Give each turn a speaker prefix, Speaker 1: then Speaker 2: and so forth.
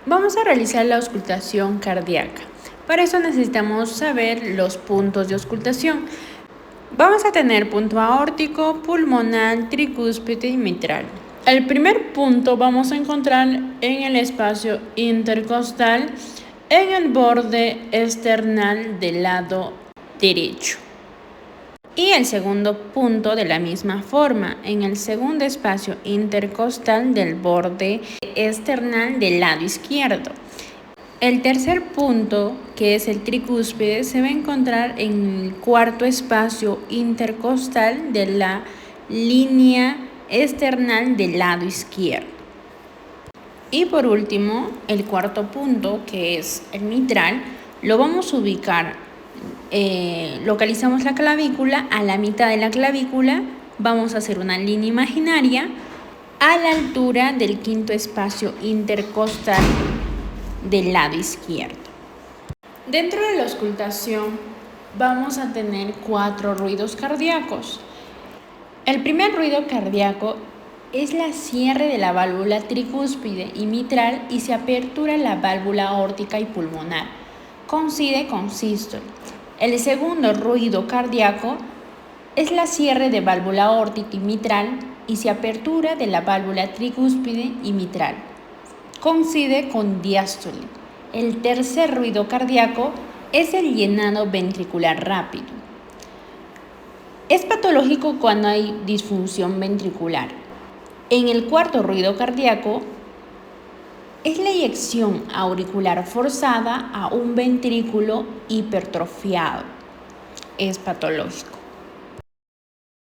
Speaker 1: Vamos a realizar la auscultación cardíaca. Para eso necesitamos saber los puntos de auscultación. Vamos a tener punto aórtico, pulmonar, tricúspide y mitral. El primer punto vamos a encontrar en el espacio intercostal, en el borde external del lado derecho. Y el segundo punto de la misma forma, en el segundo espacio intercostal del borde external del lado izquierdo. El tercer punto, que es el tricúspide, se va a encontrar en el cuarto espacio intercostal de la línea external del lado izquierdo. Y por último, el cuarto punto, que es el mitral, lo vamos a ubicar. Localizamos la clavícula, a la mitad de la clavícula vamos a hacer una línea imaginaria a la altura del quinto espacio intercostal del lado izquierdo. Dentro de la auscultación vamos a tener 4 ruidos cardíacos. El primer ruido cardíaco es la cierre de la válvula tricúspide y mitral y se apertura la válvula aórtica y pulmonar. Coincide con sístole. El segundo ruido cardíaco es la cierre de válvula aórtica y mitral y se apertura de la válvula tricúspide y mitral. Coincide con diástole. El tercer ruido cardíaco es el llenado ventricular rápido. Es patológico cuando hay disfunción ventricular. En el cuarto ruido cardíaco es la eyección auricular forzada a un ventrículo hipertrofiado. Es patológico.